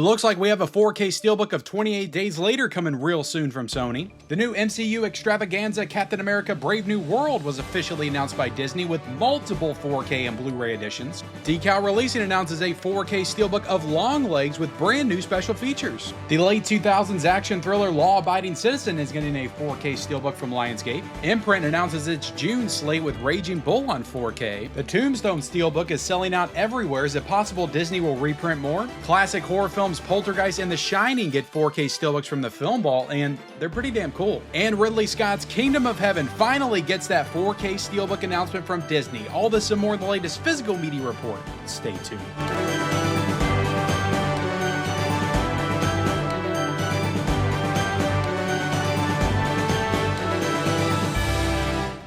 looks like we have a 4K steelbook of 28 Days Later coming real soon from Sony. The new MCU extravaganza Captain America Brave New World was officially announced by Disney with multiple 4K and Blu-ray editions. Decal Releasing announces a 4K steelbook of Longlegs with brand new special features. The late 2000s action thriller Law Abiding Citizen is getting a 4K steelbook from Lionsgate. Imprint announces its June slate with Raging Bull on 4K. The Tombstone steelbook is selling out everywhere. Is it possible Disney will reprint more? Classic horror films Poltergeist and The Shining get 4K steelbooks from the Film Ball, and they're pretty damn cool. And Ridley Scott's Kingdom of Heaven finally gets that 4K steelbook announcement from Disney. All this and more in the latest physical media report. Stay tuned.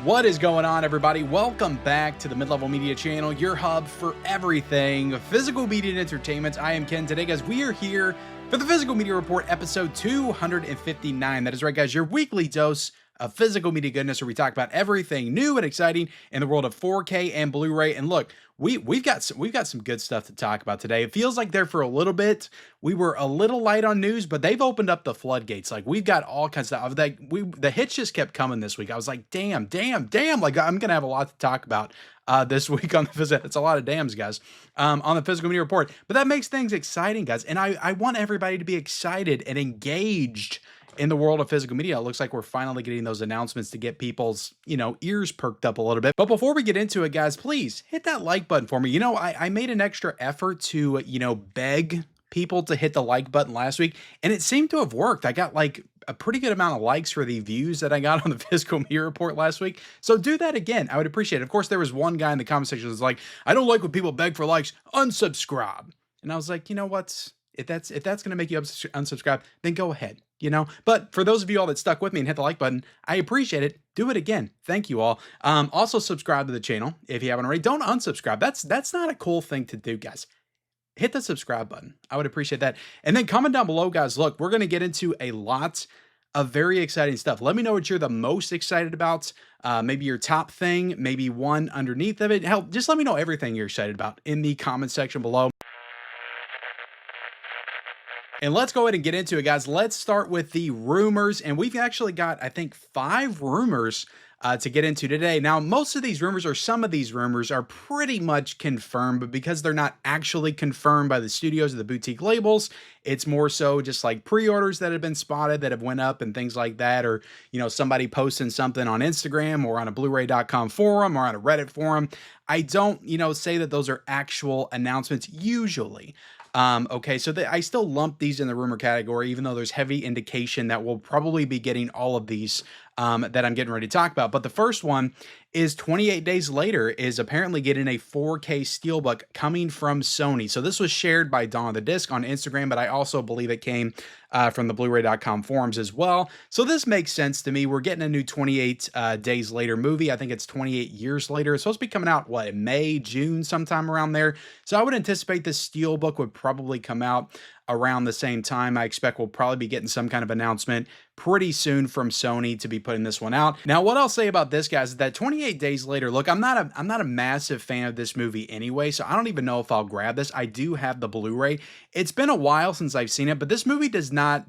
What is going on, everybody? Welcome back to the Mid-Level Media Channel, your hub for everything physical media and entertainment. I am Ken. Today, guys, we are here for the Physical Media Report, episode 259. That is right, guys, your weekly dose of physical media goodness, where we talk about everything new and exciting in the world of 4K and Blu-ray. And look, we've got some good stuff to talk about today. It feels like there for a little bit we were a little light on news, but they've opened up the floodgates. Like, we've got all kinds of stuff. The hits just kept coming this week. I was like, damn. Like, I'm gonna have a lot to talk about this week on the physical. It's a lot of dams, guys, on the Physical Media Report. But that makes things exciting, guys. And I want everybody to be excited and engaged in the world of physical media. It looks like we're finally getting those announcements to get people's, ears perked up a little bit. But before we get into it, guys, please hit that like button for me. I made an extra effort to, beg people to hit the like button last week, and it seemed to have worked. I got like a pretty good amount of likes for the views that I got on the Physical Media Report last week. So do that again. I would appreciate it. Of course, there was one guy in the comment section that was like, I don't like when people beg for likes, unsubscribe. And I was like, you know what? If that's going to make you unsubscribe, then go ahead, But for those of you all that stuck with me and hit the like button, I appreciate it. Do it again. Thank you all. Also subscribe to the channel if you haven't already. Don't unsubscribe. That's not a cool thing to do, guys. Hit the subscribe button. I would appreciate that. And then comment down below, guys. Look, we're going to get into a lot of very exciting stuff. Let me know what you're the most excited about. Maybe your top thing, maybe one underneath of it. Hell, just let me know everything you're excited about in the comment section below. And let's go ahead and get into it, guys. Let's start with the rumors. And we've actually got, I think, 5 rumors to get into today. Now, most of these rumors, or some of these rumors, are pretty much confirmed, but because they're not actually confirmed by the studios or the boutique labels, it's more so just like pre-orders that have been spotted that have went up and things like that, or, somebody posting something on Instagram or on a Bluray.com forum or on a Reddit forum. I don't, say that those are actual announcements usually. Okay, so I still lump these in the rumor category, even though there's heavy indication that we'll probably be getting all of these that I'm getting ready to talk about. But the first one is 28 Days Later is apparently getting a 4K steelbook coming from Sony. So this was shared by Dawn of the Disc on Instagram, but I also believe it came from the Bluray.com forums as well. So this makes sense to me. We're getting a new 28 Days Later movie. I think it's 28 years later. It's supposed to be coming out, May, June, sometime around there. So I would anticipate this steelbook would probably come out around the same time. I expect we'll probably be getting some kind of announcement pretty soon from Sony to be putting this one out. Now, what I'll say about this, guys, is that 28 Days Later, look, I'm not a massive fan of this movie anyway, so I don't even know if I'll grab this. I do have the Blu-ray. It's been a while since I've seen it, but this movie does not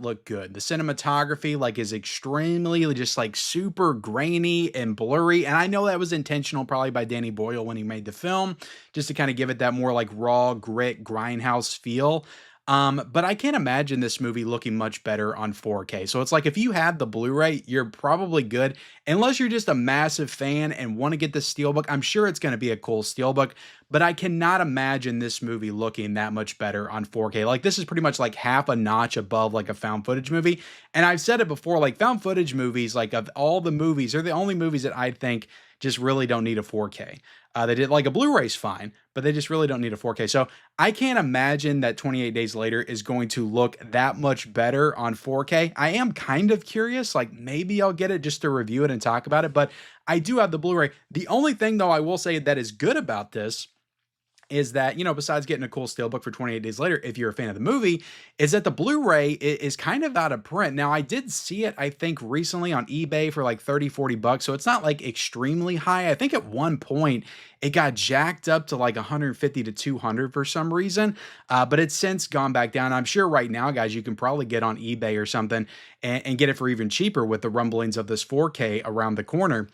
look good. The cinematography is extremely just super grainy and blurry, and I know that was intentional probably by Danny Boyle when he made the film, just to kind of give it that more raw grit grindhouse feel. But I can't imagine this movie looking much better on 4K. So it's like, if you have the Blu-ray, you're probably good. Unless you're just a massive fan and want to get the steelbook, I'm sure it's going to be a cool steelbook, but I cannot imagine this movie looking that much better on 4K. This is pretty much half a notch above a found footage movie. And I've said it before, found footage movies, of all the movies, are the only movies that I think just really don't need a 4K. They did a Blu-ray's fine, but they just really don't need a 4K. So I can't imagine that 28 Days Later is going to look that much better on 4K. I am kind of curious, maybe I'll get it just to review it and talk about it, but I do have the Blu-ray. The only thing, though, I will say that is good about this is that, besides getting a cool steelbook for 28 days later, if you're a fan of the movie, is that the Blu-ray is kind of out of print. Now, I did see it, I think, recently on eBay for like 30, 40 bucks. So it's not like extremely high. I think at one point it got jacked up to like 150 to 200 for some reason. But it's since gone back down. I'm sure right now, guys, you can probably get on eBay or something and get it for even cheaper with the rumblings of this 4K around the corner.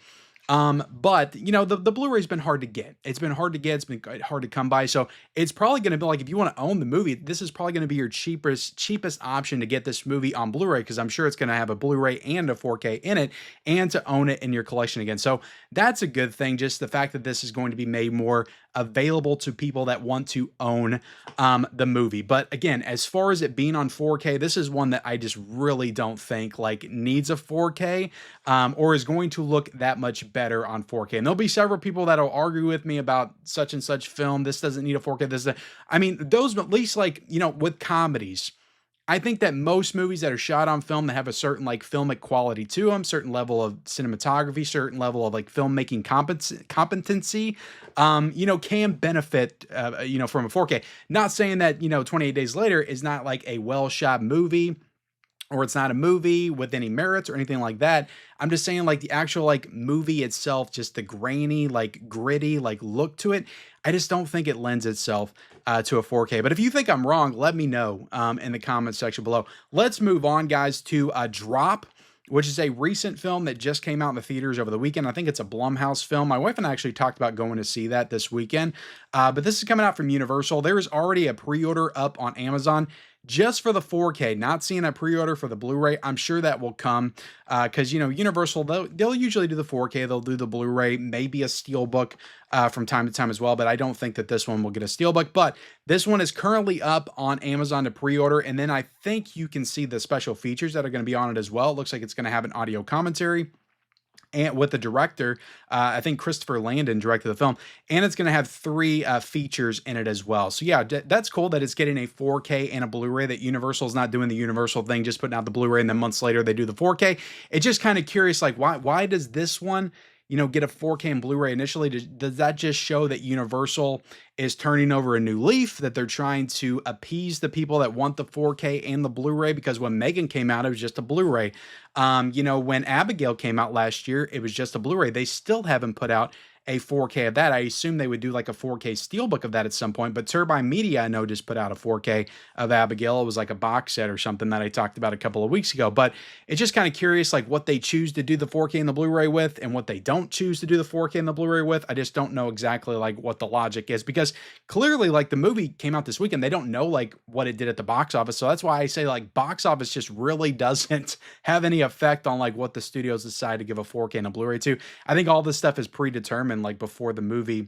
But the Blu-ray's been hard to get. It's been hard to get. It's been hard to come by. So it's probably going to be like, if you want to own the movie, this is probably going to be your cheapest option to get this movie on Blu-ray, because I'm sure it's going to have a Blu-ray and a 4K in it, and to own it in your collection again. So that's a good thing. Just the fact that this is going to be made more available to people that want to own the movie. But again, as far as it being on 4K, this is one that I just really don't think like needs a 4K or is going to look that much better on 4K. And there'll be several people that'll argue with me about such and such film. This doesn't need a 4K. I mean, those, at least like, with comedies, I think that most movies that are shot on film that have a certain like filmic quality to them, certain level of cinematography, certain level of like filmmaking competency, can benefit, from a 4K. Not saying that, 28 Days Later is not like a well shot movie, or it's not a movie with any merits or anything like that. I'm just saying like the actual like movie itself, just the grainy, like gritty, like look to it, I just don't think it lends itself to a 4K. But if you think I'm wrong, let me know in the comments section below. Let's move on, guys, to Drop, which is a recent film that just came out in the theaters over the weekend. I think it's a Blumhouse film. My wife and I actually talked about going to see that this weekend. But this is coming out from Universal. There is already a pre-order up on Amazon just for the 4K, not seeing a pre-order for the Blu-ray. I'm sure that will come because, Universal, they'll usually do the 4K. They'll do the Blu-ray, maybe a Steelbook from time to time as well. But I don't think that this one will get a Steelbook. But this one is currently up on Amazon to pre-order. And then I think you can see the special features that are going to be on it as well. It looks like it's going to have an audio commentary, and with the director, I think Christopher Landon directed the film, and it's going to have 3 features in it as well. So yeah, that's cool that it's getting a 4K and a Blu-ray, that Universal's not doing the Universal thing, just putting out the Blu-ray and then months later they do the 4K. It's just kind of curious, like why does this one, get a 4K and Blu-ray initially? Does that just show that Universal is turning over a new leaf, that they're trying to appease the people that want the 4K and the Blu-ray? Because when Megan came out, it was just a Blu-ray. When Abigail came out last year, it was just a Blu-ray. They still haven't put out a 4K of that. I assume they would do like a 4K steelbook of that at some point, but Turbine Media, I know, just put out a 4K of Abigail. It was like a box set or something that I talked about a couple of weeks ago. But it's just kind of curious, like what they choose to do the 4K and the Blu-ray with, and what they don't choose to do the 4K and the Blu-ray with. I just don't know exactly like what the logic is, because clearly like the movie came out this weekend. They don't know like what it did at the box office. So that's why I say like box office just really doesn't have any effect on like what the studios decide to give a 4K and a Blu-ray to. I think all this stuff is predetermined like before the movie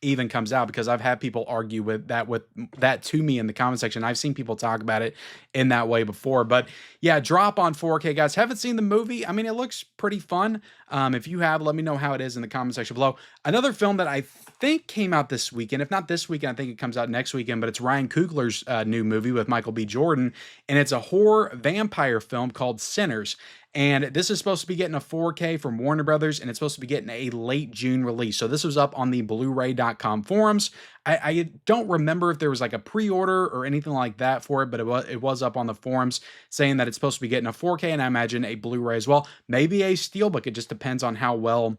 even comes out, because I've had people argue with that to me in the comment section. I've seen people talk about it in that way before. But yeah, Drop on 4K, guys. Haven't seen the movie. I mean, it looks pretty fun. If you have, let me know how it is in the comment section below. Another film that I think came out this weekend, if not this weekend, I think it comes out next weekend, but it's Ryan Coogler's new movie with Michael B. Jordan, and it's a horror vampire film called Sinners. And this is supposed to be getting a 4K from Warner Brothers, and it's supposed to be getting a late June release. So this was up on the Bluray.com forums. I don't remember if there was like a pre-order or anything like that for it, but it was up on the forums saying that it's supposed to be getting a 4K, and I imagine a Blu-ray as well. Maybe a Steelbook. It just depends on how well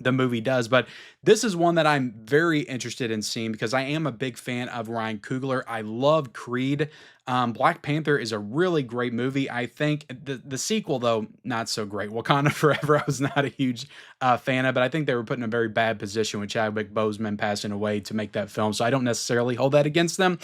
the movie does. But this is one that I'm very interested in seeing, because I am a big fan of Ryan Coogler. I love Creed. Black Panther is a really great movie. I think the sequel, though, not so great. Wakanda Forever, I was not a huge fan of, but I think they were put in a very bad position with Chadwick Boseman passing away to make that film. So I don't necessarily hold that against them.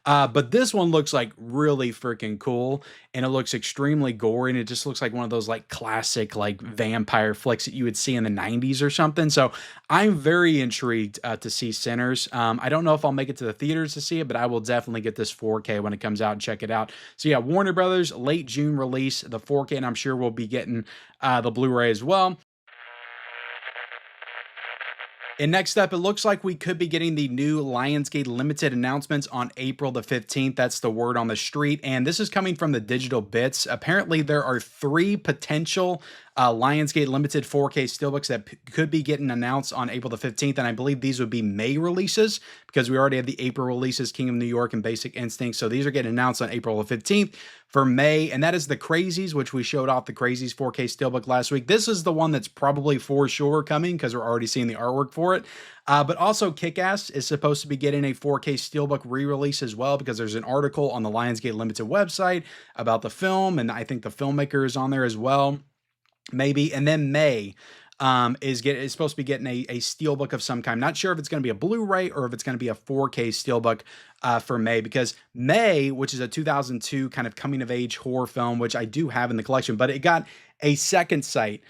But this one looks like really freaking cool, and it looks extremely gory, and it just looks like one of those like classic like vampire flicks that you would see in the 90s or something. So I'm very intrigued to see Sinners. I don't know if I'll make it to the theaters to see it, but I will definitely get this 4K when it comes out and check it out. So yeah, Warner Brothers, late June release, the 4K, and I'm sure we'll be getting the Blu-ray as well. And next up, it looks like we could be getting the new Lionsgate Limited announcements on April the 15th. That's the word on the street. And this is coming from the Digital Bits. Apparently, there are 3 potential Lionsgate Limited 4K steelbooks that could be getting announced on April the 15th. And I believe these would be May releases because we already have the April releases, King of New York and Basic Instinct. So these are getting announced on April the 15th for May. And that is the Crazies, which we showed off the Crazies 4K steelbook last week. This is the one that's probably for sure coming because we're already seeing the artwork for it. But also Kick-Ass is supposed to be getting a 4K steelbook re-release as well because there's an article on the Lionsgate Limited website about the film, and I think the filmmaker is on there as well, maybe. And then May is supposed to be getting a steelbook of some kind. Not sure if it's going to be a Blu-ray or if it's going to be a 4K steelbook for May, because May, which is a 2002 kind of coming-of-age horror film, which I do have in the collection, but it got a second sight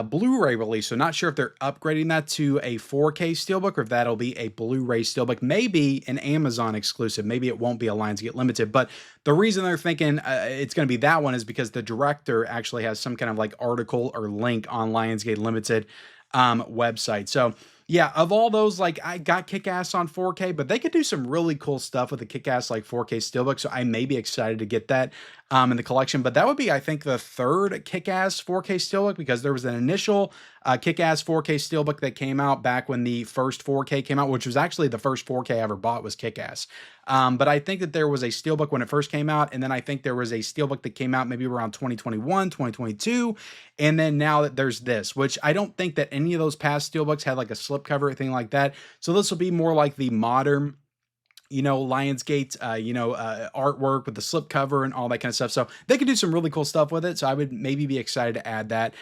Blu-ray release. So not sure if they're upgrading that to a 4K steelbook or if that'll be a Blu-ray steelbook. Maybe an Amazon exclusive. Maybe it won't be a Lionsgate Limited. But the reason they're thinking it's going to be that one is because the director actually has some kind of like article or link on Lionsgate Limited website. So yeah, of all those, like I got Kick-Ass on 4K, but they could do some really cool stuff with the Kick-Ass like 4K steelbook. So I may be excited to get that in the collection. But that would be, I think, the third Kick-Ass 4K steelbook because there was an initial Kick-Ass 4K steelbook that came out back when the first 4K came out, which was actually the first 4K I ever bought was Kick-Ass. But I think that there was a steelbook when it first came out, and then I think there was a steelbook that came out maybe around 2021, 2022, and then now that there's this, which I don't think that any of those past steelbooks had like a slipcover or anything like that. So this will be more like the modern, Lionsgate, artwork with the slipcover and all that kind of stuff. So they could do some really cool stuff with it. So I would maybe be excited to add that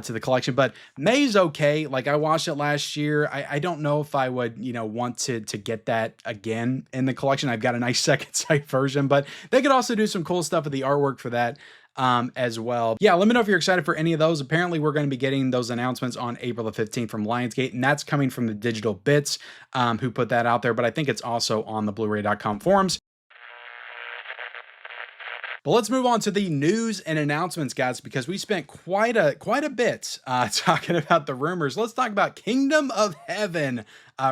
to the collection. But May's okay. Like I watched it last year. I don't know if I would, want to get that again in the collection. I've got a nice second sight version, but they could also do some cool stuff with the artwork for that as well. Yeah, let me know if you're excited for any of those. Apparently, we're going to be getting those announcements on April the 15th from Lionsgate, and that's coming from the Digital Bits who put that out there, but I think it's also on the Bluray.com forums. But let's move on to the news and announcements, guys, because we spent quite a bit talking about the rumors. Let's talk about Kingdom of Heaven.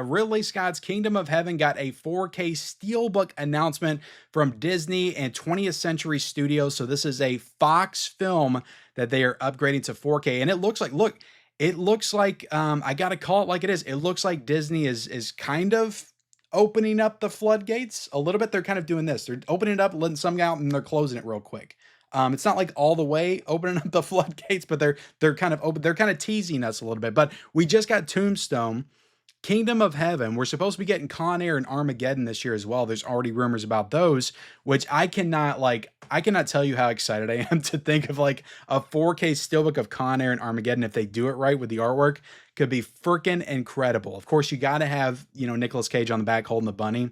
Ridley Scott's Kingdom of Heaven got a 4K steelbook announcement from Disney and 20th Century Studios. So this is a Fox film that they are upgrading to 4K, and it looks like I gotta call it like it is. It looks like Disney is kind of opening up the floodgates a little bit. They're kind of doing this. They're opening it up, letting some out, and they're closing it real quick. It's not like all the way opening up the floodgates, but they're kind of open. They're kind of teasing us a little bit. But we just got Tombstone, Kingdom of Heaven. We're supposed to be getting Con Air and Armageddon this year as well. There's already rumors about those, which I cannot tell you how excited I am to think of like a 4K steelbook of Con Air and Armageddon. If they do it right with the artwork, could be freaking incredible. Of course, you got to have, Nicolas Cage on the back holding the bunny.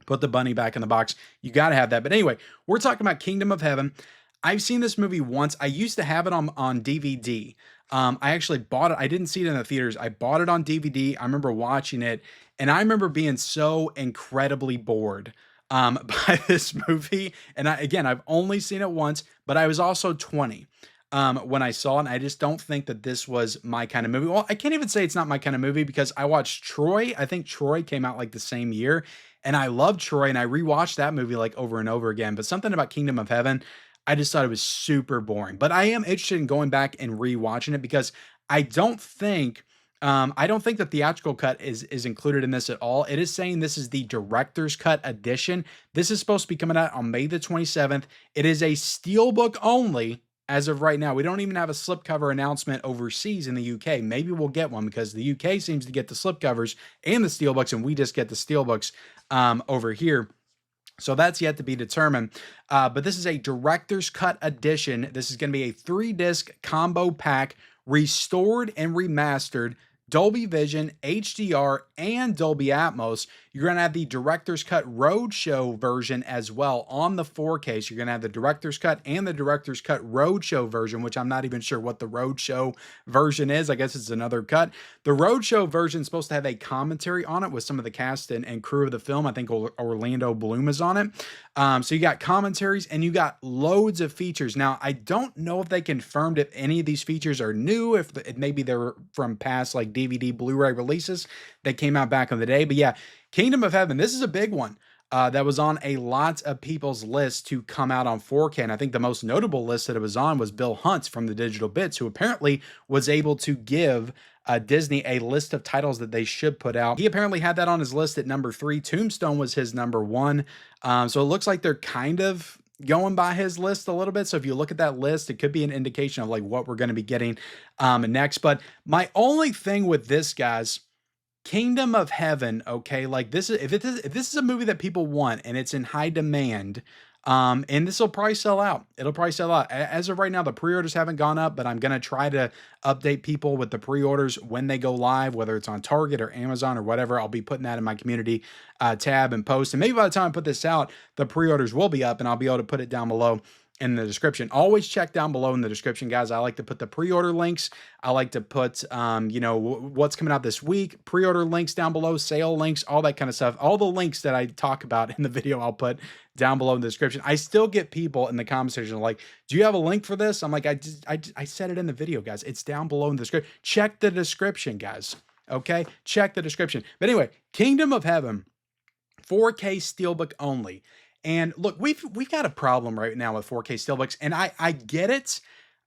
Put the bunny back in the box. You got to have that. But anyway, we're talking about Kingdom of Heaven. I've seen this movie once. I used to have it on DVD. I actually bought it. I didn't see it in the theaters. I bought it on DVD. I remember watching it, and I remember being so incredibly bored by this movie. And I've only seen it once, but I was also 20 when I saw it, and I just don't think that this was my kind of movie. Well, I can't even say it's not my kind of movie because I watched Troy. I think Troy came out like the same year, and I loved Troy, and I rewatched that movie like over and over again. But something about Kingdom of Heaven, I just thought it was super boring. But I am interested in going back and rewatching it because I don't think the theatrical cut is included in this at all. It is saying this is the director's cut edition. This is supposed to be coming out on May the 27th. It is a steelbook only as of right now. We don't even have a slipcover announcement overseas in the UK. Maybe we'll get one because the UK seems to get the slipcovers and the steelbooks, and we just get the steelbooks over here. So that's yet to be determined. But this is a director's cut edition. This is going to be a 3-disc combo pack, restored and remastered, Dolby Vision, HDR, and Dolby Atmos. You're going to have the director's cut Roadshow version as well on the 4K. So you're going to have the director's cut and the director's cut Roadshow version, which I'm not even sure what the Roadshow version is. I guess it's another cut. The Roadshow version is supposed to have a commentary on it with some of the cast and crew of the film. I think Orlando Bloom is on it. So you got commentaries and you got loads of features. Now, I don't know if they confirmed if any of these features are new, if maybe they're from past like DVD, Blu-ray releases that came out back in the day. But yeah, Kingdom of Heaven, this is a big one. That was on a lot of people's lists to come out on 4K. And I think the most notable list that it was on was Bill Hunt from the Digital Bits, who apparently was able to give Disney a list of titles that they should put out. He apparently had that on his list at number 3. Tombstone was his number 1. So it looks like they're kind of going by his list a little bit. So if you look at that list, it could be an indication of like what we're going to be getting next. But my only thing with this, guys, Kingdom of Heaven, okay, like this is if this is a movie that people want and it's in high demand, and this will probably sell out. It'll probably sell out. As of right now, the pre-orders haven't gone up, but I'm gonna try to update people with the pre-orders when they go live, whether it's on Target or Amazon or whatever. I'll be putting that in my community tab and post. And maybe by the time I put this out, the pre-orders will be up, and I'll be able to put it down below in the description. Always check down below in the description, guys. I like to put the pre-order links. I like to put, you know, what's coming out this week, pre-order links down below, sale links, all that kind of stuff. All the links that I talk about in the video, I'll put down below in the description. I still get people in the comment section like, do you have a link for this? I'm like, I said it in the video, guys. It's down below in the description. Check the description, guys. Okay, check the description. But anyway, Kingdom of Heaven, 4K Steelbook only. And look, we've got a problem right now with 4K Steelbooks, and I get it.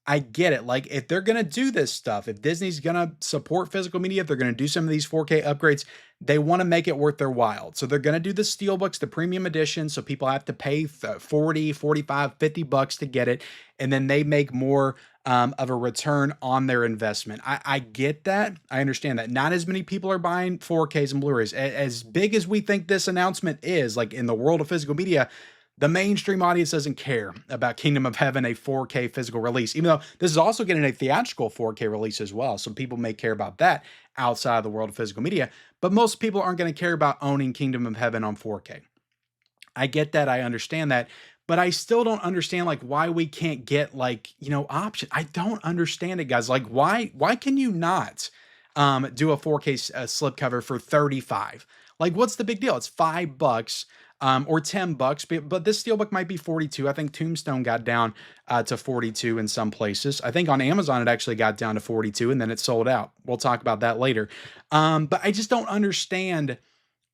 I get it. Like, if they're going to do this stuff, if Disney's going to support physical media, if they're going to do some of these 4K upgrades, they want to make it worth their while. So they're going to do the Steelbooks, the premium edition, so people have to pay 40, 45, 50 bucks to get it, and then they make more of a return on their investment. I get that. I understand that. Not as many people are buying 4Ks and Blu-rays. As big as we think this announcement is, like in the world of physical media, the mainstream audience doesn't care about Kingdom of Heaven, a 4K physical release, even though this is also getting a theatrical 4K release as well. So people may care about that outside of the world of physical media, but most people aren't going to care about owning Kingdom of Heaven on 4K. I get that. I understand that. But I still don't understand like why we can't get like, you know, option. I don't understand it, guys. Like why can you not do a 4K slipcover for 35? Like what's the big deal? It's $5 or $10, but this steelbook might be 42. I think Tombstone got down to 42 in some places. I think on Amazon it actually got down to 42 and then it sold out. We'll talk about that later. But I just don't understand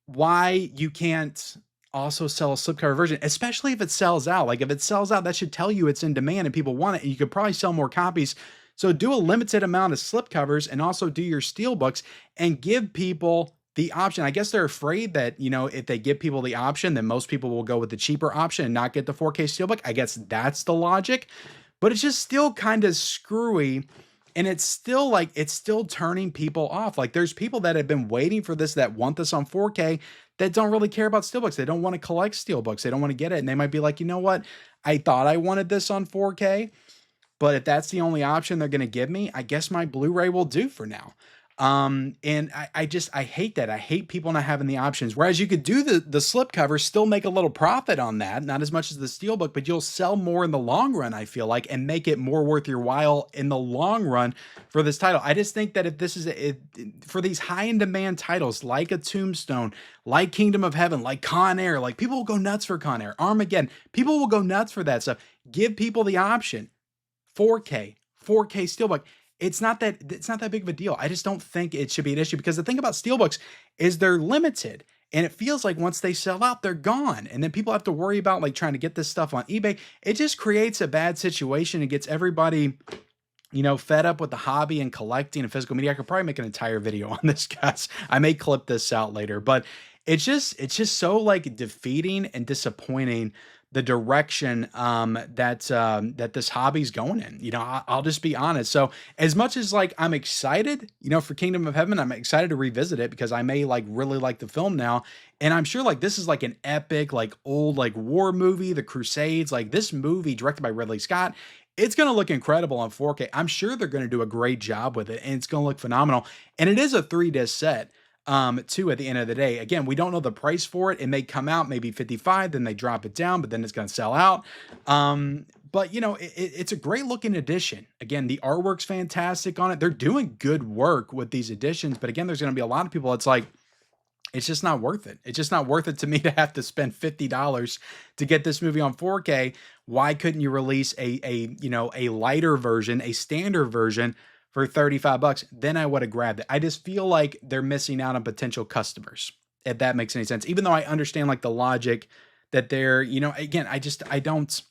why you can't also sell a slipcover version, especially if it sells out. Like if it sells out, that should tell you it's in demand and people want it, and you could probably sell more copies. So do a limited amount of slipcovers and also do your steelbooks and give people the option. I guess they're afraid that, you know, if they give people the option, then most people will go with the cheaper option and not get the 4K steelbook. I guess that's the logic, but it's just still kind of screwy. And it's still like, it's still turning people off. Like there's people that have been waiting for this, that want this on 4K, that don't really care about steelbooks. They don't want to collect steelbooks. They don't want to get it. And they might be like, you know what? I thought I wanted this on 4K, but if that's the only option they're going to give me, I guess my Blu-ray will do for now. And I hate that. I hate people not having the options. Whereas you could do the slipcover, still make a little profit on that, not as much as the steelbook, but you'll sell more in the long run, I feel like, and make it more worth your while in the long run for this title. I just think that if this is for these high in demand titles like a Tombstone, like Kingdom of Heaven, like Con Air, like people will go nuts for Con Air, Armageddon, people will go nuts for that stuff. Give people the option. 4K steelbook. It's not that big of a deal. I just don't think it should be an issue, because the thing about steelbooks is they're limited, and it feels like once they sell out, they're gone. And then people have to worry about like trying to get this stuff on eBay. It just creates a bad situation and gets everybody, you know, fed up with the hobby and collecting and physical media. I could probably make an entire video on this, guys. I may clip this out later, but it's just so like defeating and disappointing, the direction that this hobby's going in. You know, I'll just be honest. So as much as like I'm excited, you know, for Kingdom of Heaven, I'm excited to revisit it because I may like really like the film now. And I'm sure like this is like an epic, like old, like war movie, The Crusades, like this movie directed by Ridley Scott. It's going to look incredible on 4K. I'm sure they're going to do a great job with it, and it's going to look phenomenal. And it is a 3-disc set. Too, at the end of the day. Again, we don't know the price for it. It may come out maybe 55, then they drop it down, but then it's going to sell out. But you know, it's a great looking edition. Again, the artwork's fantastic on it. They're doing good work with these editions, but again, there's going to be a lot of people that's like, it's just not worth it. It's just not worth it to me to have to spend $50 to get this movie on 4K. Why couldn't you release a lighter version, a standard version for 35 bucks, then I would have grabbed it. I just feel like they're missing out on potential customers, if that makes any sense. Even though I understand like the logic that they're, again, I don't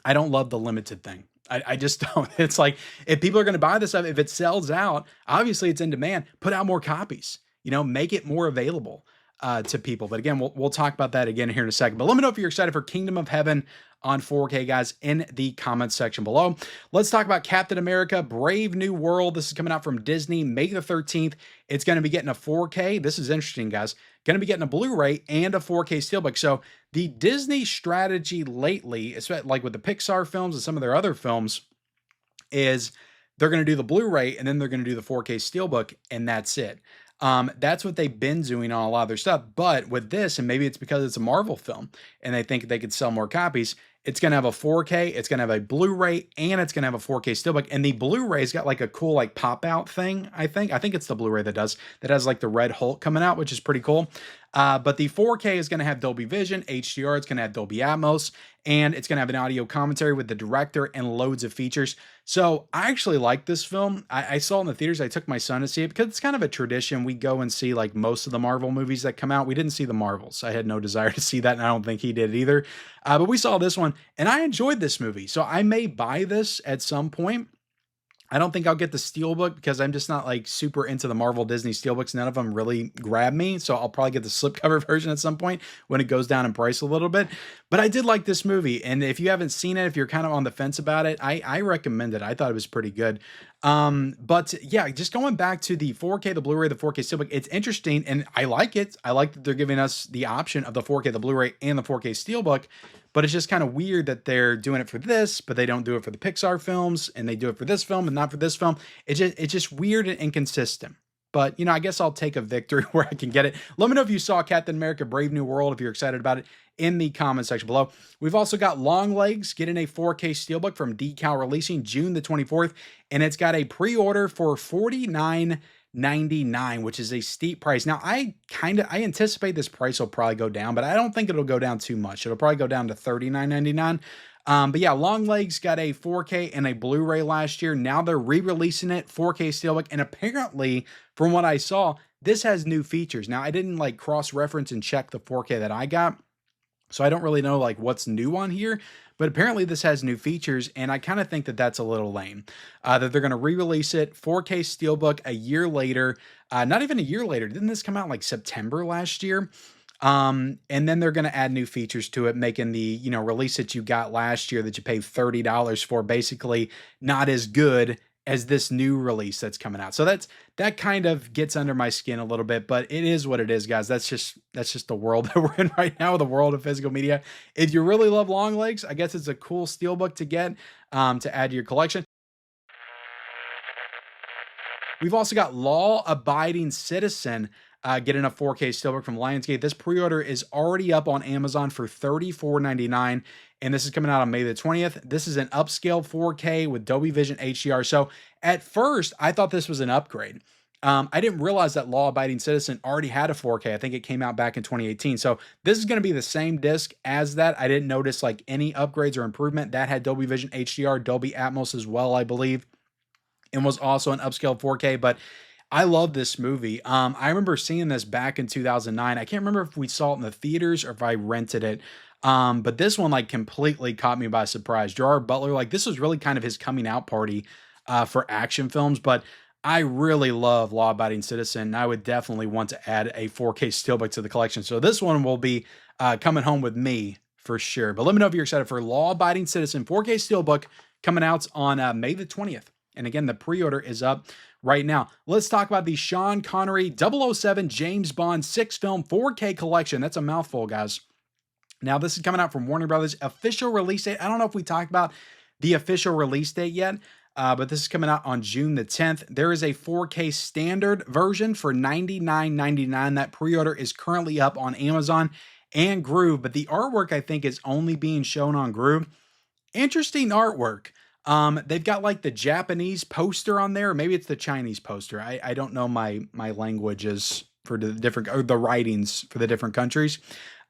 love the limited thing. I just don't. It's like, if people are going to buy this stuff, if it sells out, obviously it's in demand, put out more copies, make it more available to people. But again, we'll talk about that again here in a second. But let me know if you're excited for Kingdom of Heaven on 4K, guys, in the comments section below. Let's talk about Captain America Brave New World. This is coming out from Disney May the 13th. It's going to be getting a 4K. This is interesting, guys. Going to be getting a Blu-ray and a 4K Steelbook. So the Disney strategy lately, especially like with the Pixar films and some of their other films, is they're going to do the Blu-ray and then they're going to do the 4K Steelbook, and that's it. That's what they've been doing on a lot of their stuff. But with this, and maybe it's because it's a Marvel film and they think they could sell more copies, it's going to have a 4K, it's going to have a Blu-ray, and it's going to have a 4K Steelbook. And the Blu-ray's got like a cool like pop-out thing, I think. I think it's the Blu-ray that has like the Red Hulk coming out, which is pretty cool. But the 4K is going to have Dolby Vision, HDR, it's going to have Dolby Atmos, and it's going to have an audio commentary with the director and loads of features. So I actually like this film. I saw it in the theaters. I took my son to see it because it's kind of a tradition. We go and see like most of the Marvel movies that come out. We didn't see the Marvels. I had no desire to see that, and I don't think he did either. But we saw this one, and I enjoyed this movie. So I may buy this at some point. I don't think I'll get the Steelbook because I'm just not like super into the Marvel Disney Steelbooks. None of them really grab me. So I'll probably get the slipcover version at some point when it goes down in price a little bit. But I did like this movie. And if you haven't seen it, if you're kind of on the fence about it, I recommend it. I thought it was pretty good. But yeah, just going back to the 4K, the Blu-ray, the 4K Steelbook, it's interesting and I like it. I like that they're giving us the option of the 4K, the Blu-ray, and the 4K Steelbook. But it's just kind of weird that they're doing it for this, but they don't do it for the Pixar films, and they do it for this film and not for this film. It's just weird and inconsistent. But, I guess I'll take a victory where I can get it. Let me know if you saw Captain America Brave New World, if you're excited about it, in the comment section below. We've also got Long Legs getting a 4K Steelbook from Decal, releasing June the 24th, and it's got a pre-order for $49.99, which is a steep price. Now, I anticipate this price will probably go down, but I don't think it'll go down too much. It'll probably go down to $39.99. But yeah, Long Legs got a 4K and a Blu-ray last year. Now they're re-releasing it, 4K Steelbook, and apparently, from what I saw, this has new features. Now, I didn't like cross-reference and check the 4K that I got, so I don't really know like what's new on here. But apparently this has new features, and I kind of think that that's a little lame. That they're going to re-release it, 4K Steelbook a year later. Not even a year later. Didn't this come out like September last year? And then they're going to add new features to it, making the, release that you got last year that you paid $30 for basically not as good as this new release that's coming out. So that kind of gets under my skin a little bit, but it is what it is, guys. That's just the world that we're in right now, the world of physical media. If you really love Long Legs, I guess it's a cool Steelbook to get to add to your collection. We've also got Law Abiding Citizen getting a 4K Steelbook from Lionsgate. This pre-order is already up on Amazon for $34.99, and this is coming out on May the 20th. This is an upscale 4K with Dolby Vision HDR. So at first, I thought this was an upgrade. I didn't realize that Law Abiding Citizen already had a 4K. I think it came out back in 2018. So this is going to be the same disc as that. I didn't notice like any upgrades or improvement. That had Dolby Vision HDR, Dolby Atmos as well, I believe, and was also an upscale 4K. But I love this movie. I remember seeing this back in 2009. I can't remember if we saw it in the theaters or if I rented it. But this one like completely caught me by surprise. Gerard Butler, like this was really kind of his coming out party for action films. But I really love Law Abiding Citizen. I would definitely want to add a 4K Steelbook to the collection. So this one will be coming home with me for sure. But let me know if you're excited for Law Abiding Citizen 4K Steelbook coming out on May the 20th. And again, the pre-order is up right now. Let's talk about the Sean Connery 007 James Bond 6-film 4K collection. That's a mouthful, guys. Now, this is coming out from Warner Brothers. Official release date. I don't know if we talked about the official release date yet, but this is coming out on June the 10th. There is a 4K standard version for $99.99. That pre-order is currently up on Amazon and Groove, but the artwork, I think, is only being shown on Groove. Interesting artwork. They've got like the Japanese poster on there, or maybe it's the Chinese poster. I don't know my languages for the different, or the writings for the different countries.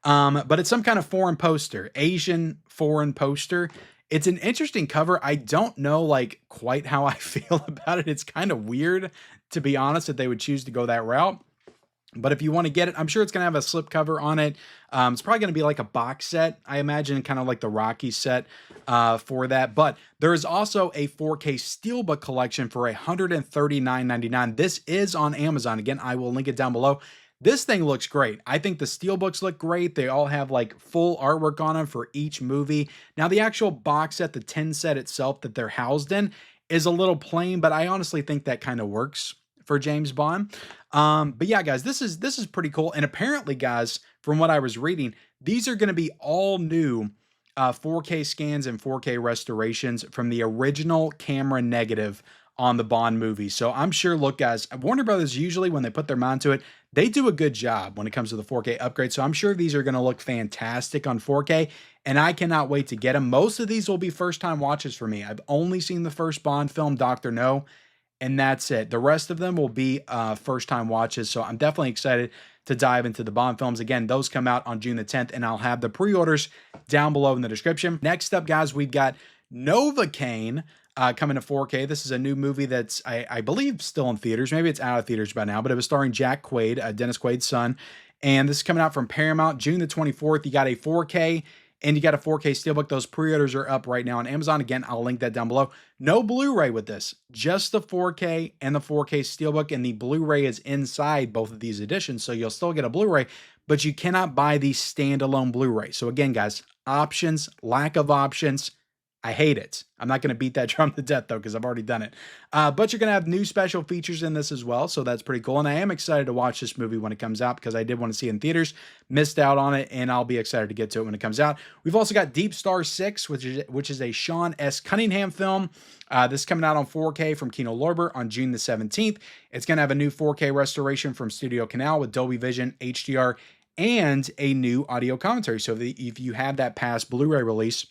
But it's some kind of foreign poster, Asian foreign poster. It's an interesting cover. I don't know like quite how I feel about it. It's kind of weird, to be honest, that they would choose to go that route. But if you want to get it, I'm sure it's going to have a slipcover on it. It's probably going to be like a box set, I imagine, kind of like the Rocky set for that. But there is also a 4K Steelbook collection for $139.99. This is on Amazon. Again, I will link it down below. This thing looks great. I think the Steelbooks look great. They all have like full artwork on them for each movie. Now, the actual box set, the 10 set itself that they're housed in, is a little plain, but I honestly think that kind of works for James Bond. But yeah, guys, this is pretty cool. And apparently, guys, from what I was reading, these are going to be all new 4K scans and 4K restorations from the original camera negative on the Bond movie. So I'm sure, look, guys, Warner Brothers, usually when they put their mind to it, they do a good job when it comes to the 4K upgrade. So I'm sure these are going to look fantastic on 4K, and I cannot wait to get them. Most of these will be first-time watches for me. I've only seen the first Bond film, Dr. No, and that's it. The rest of them will be first-time watches, so I'm definitely excited to dive into the Bond films. Again, those come out on June the 10th, and I'll have the pre-orders down below in the description. Next up, guys, we've got Novocaine coming to 4K. This is a new movie that's, I believe, still in theaters. Maybe it's out of theaters by now, but it was starring Jack Quaid, Dennis Quaid's son, and this is coming out from Paramount June the 24th. You got a 4K and you got a 4K Steelbook. Those pre-orders are up right now on Amazon. Again, I'll link that down below. No Blu-ray with this, just the 4K and the 4K Steelbook, and the Blu-ray is inside both of these editions, so you'll still get a Blu-ray, but you cannot buy the standalone Blu-ray. So again, guys, options, lack of options, I hate it. I'm not going to beat that drum to death, though, because I've already done it. But you're going to have new special features in this as well, so that's pretty cool. And I am excited to watch this movie when it comes out because I did want to see it in theaters, missed out on it, and I'll be excited to get to it when it comes out. We've also got Deep Star 6, which is a Sean S. Cunningham film. This is coming out on 4K from Kino Lorber on June the 17th. It's going to have a new 4K restoration from Studio Canal with Dolby Vision, HDR, and a new audio commentary. So if you have that past Blu-ray release,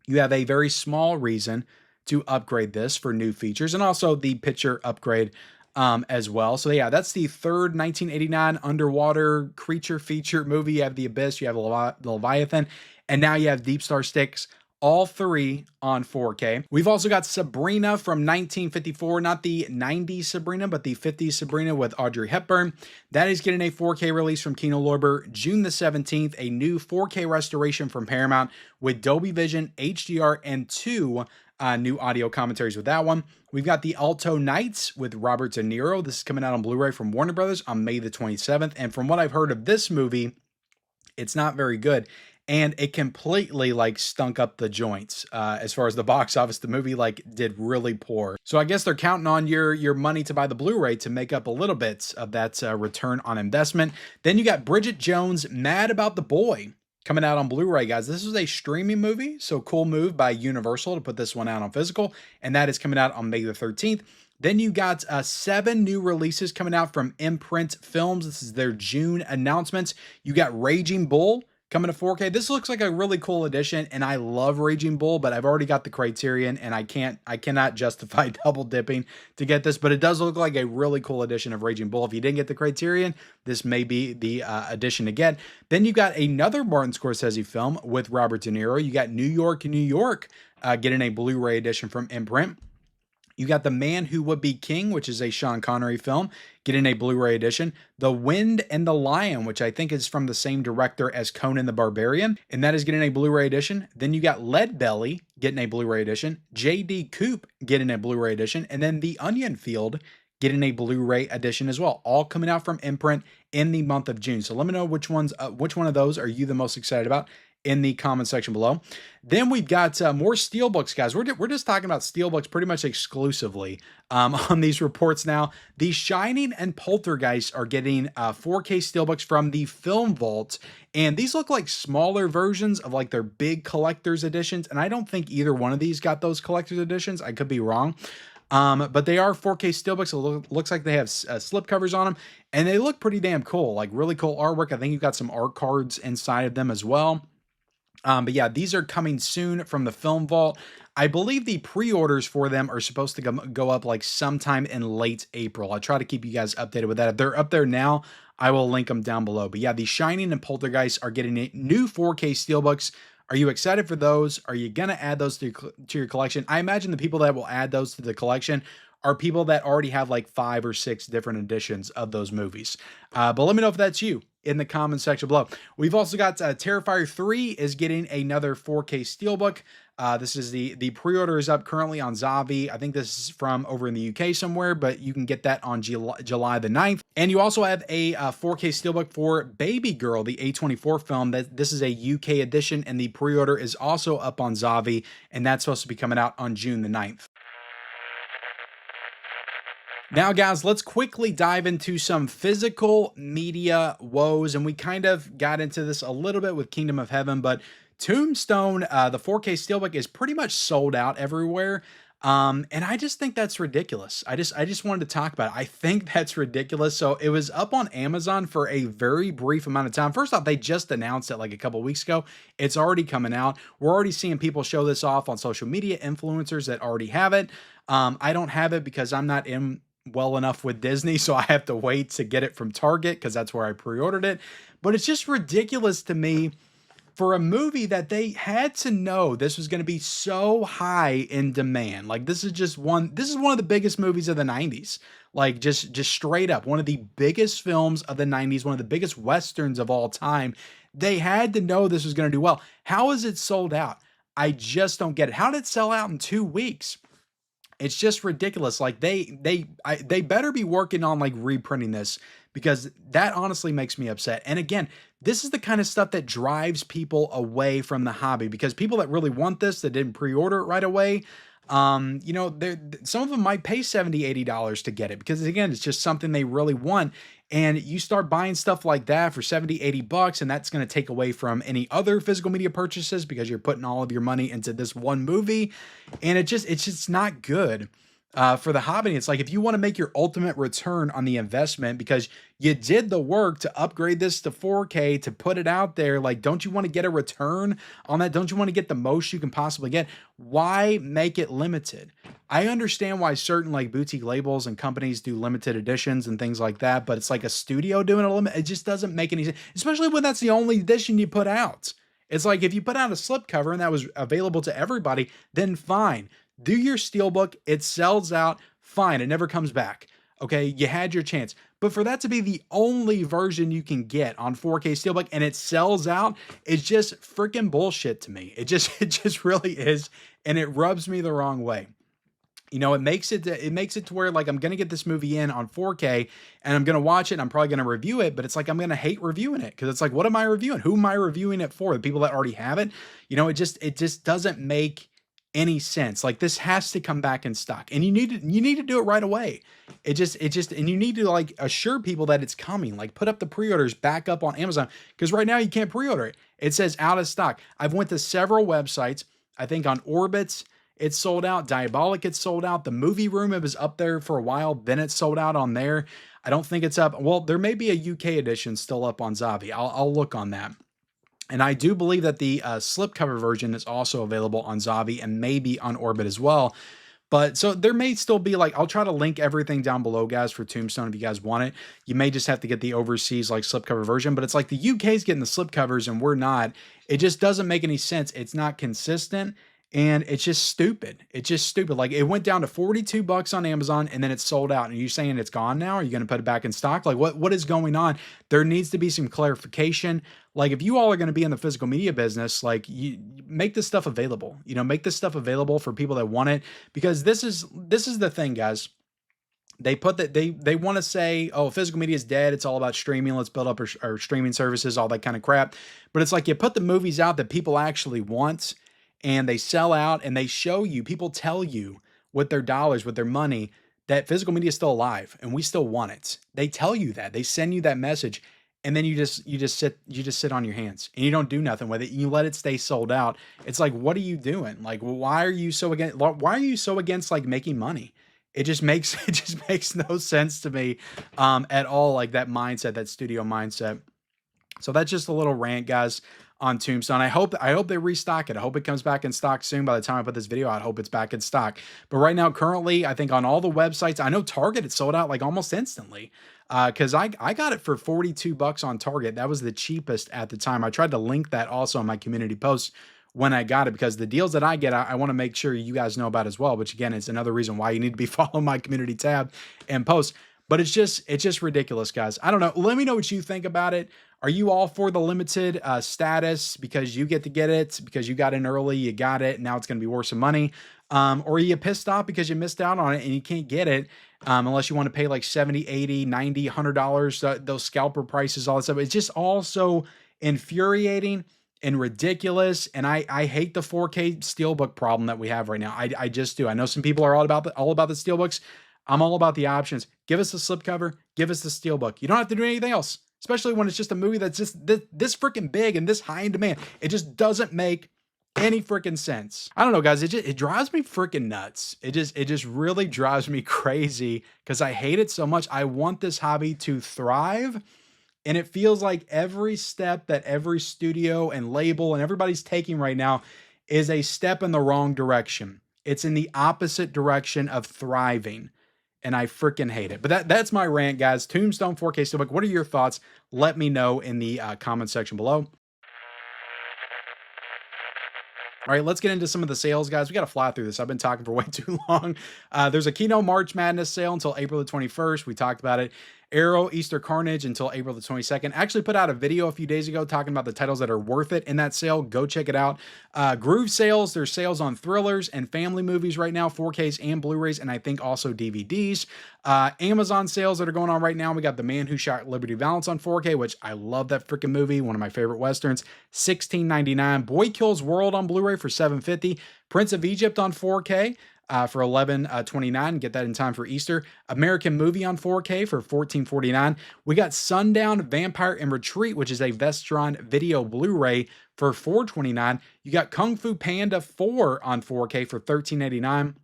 you have a very small reason to upgrade this for new features, and also the picture upgrade as well. So yeah, that's the third 1989 underwater creature feature movie. You have The Abyss, you have the Leviathan, and now you have Deep Star 6, all three on 4K. We've also got Sabrina from 1954, not the 90s Sabrina, but the 50s Sabrina with Audrey Hepburn. That is getting a 4K release from Kino Lorber June the 17th, a new 4K restoration from Paramount with Dolby Vision, HDR, and two new audio commentaries with that one. We've got The Alto Nights with Robert De Niro. This is coming out on Blu-ray from Warner Brothers on May the 27th. And from what I've heard of this movie, it's not very good. And it completely like stunk up the joints as far as the box office. The movie like did really poor. So I guess they're counting on your money to buy the Blu-ray to make up a little bit of that return on investment. Then you got Bridget Jones' Mad About the Boy coming out on Blu-ray, guys. This is a streaming movie, so cool move by Universal to put this one out on physical, and that is coming out on May the 13th. Then you got 7 new releases coming out from Imprint Films. This is their June announcements. You got Raging Bull coming to 4K. This looks like a really cool edition, and I love Raging Bull, but I've already got the Criterion, and I cannot justify double dipping to get this, but it does look like a really cool edition of Raging Bull. If you didn't get the Criterion, this may be the edition to get. Then you got another Martin Scorsese film with Robert De Niro. You got New York, New York, getting a Blu-ray edition from Imprint. You got The Man Who Would Be King, which is a Sean Connery film, getting a Blu-ray edition. The Wind and the Lion, which I think is from the same director as Conan the Barbarian, and that is getting a Blu-ray edition. Then you got Lead Belly getting a Blu-ray edition. J.D. Coop getting a Blu-ray edition. And then The Onion Field getting a Blu-ray edition as well. All coming out from Imprint in the month of June. So let me know which one of those are you the most excited about in the comment section below. Then we've got more Steelbooks, guys. We're just talking about Steelbooks pretty much exclusively on these reports now. The Shining and Poltergeist are getting 4K Steelbooks from the Film Vault, and these look like smaller versions of like their big collector's editions, and I don't think either one of these got those collector's editions. I could be wrong. But they are 4K Steelbooks. It looks like they have slip covers on them, and they look pretty damn cool, like really cool artwork. I think you've got some art cards inside of them as well. But yeah, these are coming soon from the Film Vault. I believe the pre-orders for them are supposed to go up like sometime in late April. I try to keep you guys updated with that. If they're up there now, I will link them down below. But yeah, the Shining and Poltergeist are getting new 4K Steelbooks Are you excited for those? Are you going to add those to your collection? I imagine the people that will add those to the collection are people that already have like 5 or 6 different editions of those movies. But let me know if that's you in the comment section below. We've also got Terrifier 3 is getting another 4K Steelbook. This is the pre-order is up currently on Zavi. I think this is from over in the UK somewhere, but you can get that on July the 9th. And you also have a 4K Steelbook for Baby Girl, the A24 film. This is a UK edition, and the pre-order is also up on Zavi, and that's supposed to be coming out on June the 9th. Now, guys, let's quickly dive into some physical media woes, and we kind of got into this a little bit with Kingdom of Heaven, but Tombstone, the 4K Steelbook is pretty much sold out everywhere, and I just think that's ridiculous. I just wanted to talk about it. I think that's ridiculous. So it was up on Amazon for a very brief amount of time. First off, they just announced it like a couple weeks ago. It's already coming out. We're already seeing people show this off on social media, influencers that already have it. I don't have it because I'm not in well enough with Disney, so I have to wait to get it from Target because that's where I pre-ordered it. But it's just ridiculous to me for a movie that they had to know this was going to be so high in demand. Like this is one of the biggest movies of the 90s. Like just straight up one of the biggest films of the 90s, one of the biggest westerns of all time. They had to know this was going to do well. How is it sold out? I just don't get it. How did it sell out in 2 weeks? It's just ridiculous. Like they better be working on like reprinting this, because that honestly makes me upset. And again, this is the kind of stuff that drives people away from the hobby, because people that really want this, that didn't pre-order it right away, you know, some of them might pay $70, $80 to get it, because again, it's just something they really want. And you start buying stuff like that for 70, 80 bucks, and that's going to take away from any other physical media purchases because you're putting all of your money into this one movie. And it's just not good for the hobby. It's like, if you want to make your ultimate return on the investment because you did the work to upgrade this to 4K, to put it out there, like, don't you want to get a return on that? Don't you want to get the most you can possibly get? Why make it limited? I understand why certain like boutique labels and companies do limited editions and things like that, but it's like a studio doing a limit. It just doesn't make any sense, especially when that's the only edition you put out. It's like, if you put out a slipcover and that was available to everybody, then fine. Do your steelbook. It sells out. Fine. It never comes back. Okay. You had your chance. But for that to be the only version you can get on 4K steelbook and it sells out, it's just freaking bullshit to me. It just really is. And it rubs me the wrong way. You know, it makes it to where like I'm going to get this movie in on 4K and I'm going to watch it and I'm probably going to review it, but it's like I'm going to hate reviewing it, because it's like, what am I reviewing? Who am I reviewing it for? The people that already have it? You know, it just doesn't make any sense. Like, this has to come back in stock, and you need to do it right away. And you need to like assure people that it's coming. Like, put up the pre-orders back up on Amazon, because right now you can't pre-order it. It says out of stock. I've went to several websites. I think on Orbitz it's sold out. Diabolic, it's sold out. The Movie Room, it was up there for a while, then it's sold out on there. I don't think it's up. Well, there may be a UK edition still up on Zavi. I'll look on that. And I do believe that the slipcover version is also available on Zavi and maybe on Orbit as well. But so there may still be like, I'll try to link everything down below, guys, for Tombstone if you guys want it. You may just have to get the overseas like slipcover version, but it's like the UK's getting the slipcovers and we're not. It just doesn't make any sense. It's not consistent. And it's just stupid. It's just stupid. Like, it went down to 42 bucks on Amazon and then it's sold out. And you're saying it's gone now? Are you going to put it back in stock? Like, what is going on? There needs to be some clarification. Like, if you all are going to be in the physical media business, like, you make this stuff available. You know, make this stuff available for people that want it, because this is the thing, guys. They put that they want to say, oh, physical media is dead. It's all about streaming. Let's build up our streaming services, all that kind of crap. But it's like, you put the movies out that people actually want, and they sell out, and they show you, people tell you with their dollars, with their money, that physical media is still alive and we still want it. They tell you that. They send you that message, and then you just sit on your hands and you don't do nothing with it. You let it stay sold out. It's like, what are you doing? Like, why are you so against like making money? It just makes no sense to me at all. Like, that mindset, that studio mindset. So that's just a little rant, guys, on Tombstone. I hope they restock it. I hope it comes back in stock soon. By the time I put this video out, I hope it's back in stock. But right now, currently, I think on all the websites, I know Target, it sold out like almost instantly. Because I got it for 42 bucks on Target. That was the cheapest at the time. I tried to link that also on my community post when I got it, because the deals that I get, I want to make sure you guys know about as well, which again is another reason why you need to be following my community tab and post. But it's just ridiculous, guys. I don't know. Let me know what you think about it. Are you all for the limited status because you get to get it, because you got in early, you got it, now it's going to be worth some money? Or are you pissed off because you missed out on it and you can't get it unless you want to pay like 70, 80, 90, $100, those scalper prices, all that stuff. It's just all so infuriating and ridiculous. And I hate the 4K steelbook problem that we have right now. I just do. I know some people are all about the steelbooks. I'm all about the options. Give us the slipcover, give us the steelbook. You don't have to do anything else, especially when it's just a movie that's just this freaking big and this high in demand. It just doesn't make any freaking sense. I don't know, guys. It drives me freaking nuts. It just really drives me crazy because I hate it so much. I want this hobby to thrive. And it feels like every step that every studio and label and everybody's taking right now is a step in the wrong direction. It's in the opposite direction of thriving. And I freaking hate it. But that's my rant, guys. Tombstone 4K Steelbook. What are your thoughts? Let me know in the comment section below. All right, let's get into some of the sales, guys. We got to fly through this. I've been talking for way too long. There's a Kino March Madness sale until April the 21st. We talked about it. Arrow Easter Carnage until April the 22nd. Actually put out a video a few days ago talking about the titles that are worth it in that sale. Go check it out. Groove sales. There's sales on thrillers and family movies right now, 4Ks and Blu-rays, and I think also DVDs. Amazon sales that are going on right now. We got The Man Who Shot Liberty Valance on 4K, which I love that freaking movie. One of my favorite Westerns. $16.99. Boy Kills World on Blu-ray for $7.50. Prince of Egypt on 4K. For $11.29, get that in time for Easter. American Movie on 4K for $14.49. We got Sundown Vampire and Retreat, which is a Vestron video Blu-ray for $4.29. You got Kung Fu Panda 4 on 4K for $13.89.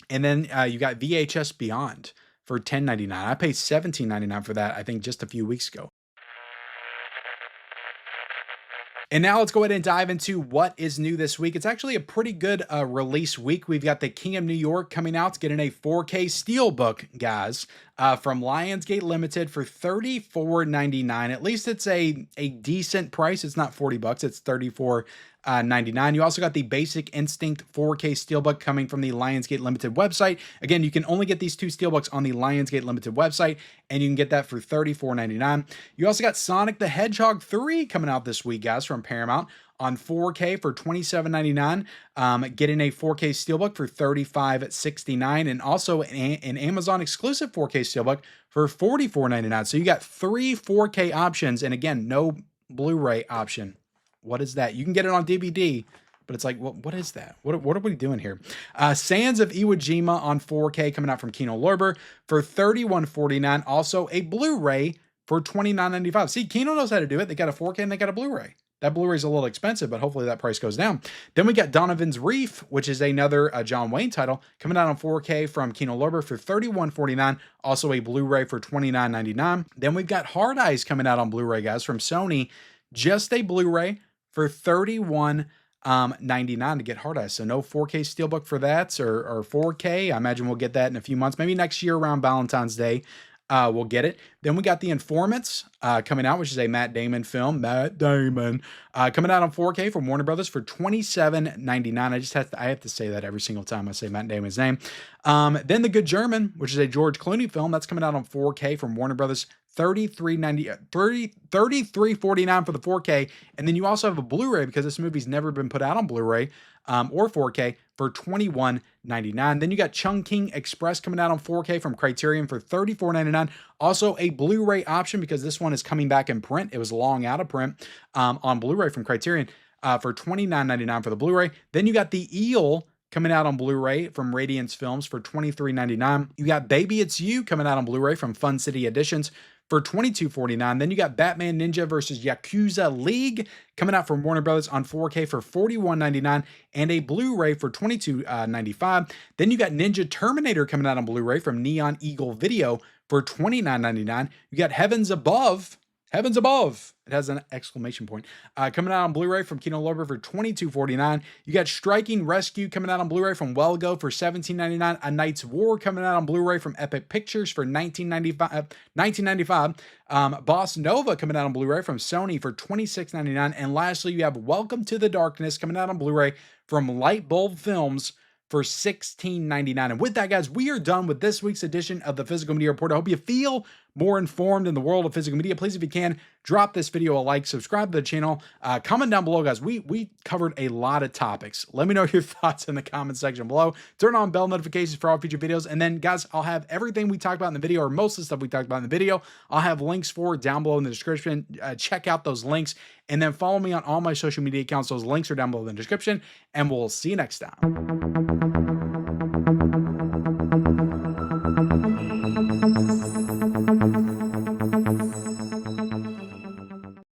And then you got VHS Beyond for $10.99. I paid $17.99 for that, I think, just a few weeks ago. And now let's go ahead and dive into what is new this week. It's actually a pretty good release week. We've got the King of New York coming out. It's getting a 4K Steelbook, guys, from Lionsgate Limited for $34.99. At least it's a decent price. It's not $40. It's $34.99. You also got the Basic Instinct 4K Steelbook coming from the Lionsgate Limited website. Again, you can only get these two Steelbooks on the Lionsgate Limited website, and you can get that for $34.99. You also got Sonic the Hedgehog 3 coming out this week, guys, from Paramount on 4K for $27.99, getting a 4K Steelbook for $35.69, and also an Amazon exclusive 4K Steelbook for $44.99. So you got 3 4K options, and again, no Blu-ray option. What is that? You can get it on DVD, but it's like, what is that? What are we doing here? Sands of Iwo Jima on 4K coming out from Kino Lorber for $31.49. Also a Blu-ray for $29.95. See, Kino knows how to do it. They got a 4K and they got a Blu-ray. That Blu-ray is a little expensive, but hopefully that price goes down. Then we got Donovan's Reef, which is another John Wayne title, coming out on 4K from Kino Lorber for $31.49. Also a Blu-ray for $29.99. Then we've got Hard Eyes coming out on Blu-ray, guys, from Sony. Just a Blu-ray for $31.99 to get Hard Eyes. So no 4K Steelbook for that, or 4K. I imagine we'll get that in a few months, maybe next year around Valentine's Day. We'll get it. Then we got The Informants coming out, which is a Matt Damon film. Matt Damon coming out on 4K from Warner Brothers for $27.99. I have to say that every single time I say Matt Damon's name. Then The Good German, which is a George Clooney film, that's coming out on 4K from Warner Brothers. $33.49 for the 4K. And then you also have a Blu-ray, because this movie's never been put out on Blu-ray or 4K, for $21.99. Then you got Chungking Express coming out on 4K from Criterion for $34.99. Also a Blu-ray option, because this one is coming back in print. It was long out of print on Blu-ray from Criterion for $29.99 for the Blu-ray. Then you got The Eel coming out on Blu-ray from Radiance Films for $23.99. You got Baby It's You coming out on Blu-ray from Fun City Editions for $22.49. Then you got Batman Ninja vs. Yakuza League coming out from Warner Brothers on 4K for $41.99, and a Blu-ray for $22.95. Then you got Ninja Terminator coming out on Blu-ray from Neon Eagle Video for $29.99. You got Heavens Above Heavens above. It has an exclamation point. Coming out on Blu-ray from Kino Lorber for $22.49. You got Striking Rescue coming out on Blu-ray from Well Go for $17.99. A Night's War coming out on Blu-ray from Epic Pictures for $19.95. Boss Nova coming out on Blu-ray from Sony for $26.99. And lastly, you have Welcome to the Darkness coming out on Blu-ray from Lightbulb Films for $16.99. And with that, guys, we are done with this week's edition of the Physical Media Report. I hope you feel more informed in the world of physical media. Please, if you can, drop this video a like, subscribe to the channel, comment down below, guys. We covered a lot of topics. Let me know your thoughts in the comment section below. Turn on bell notifications for all future videos. And then, guys, I'll have everything we talked about in the video, or most of the stuff we talked about in the video, I'll have links for down below in the description. Check out those links. And then follow me on all my social media accounts. Those links are down below in the description. And we'll see you next time.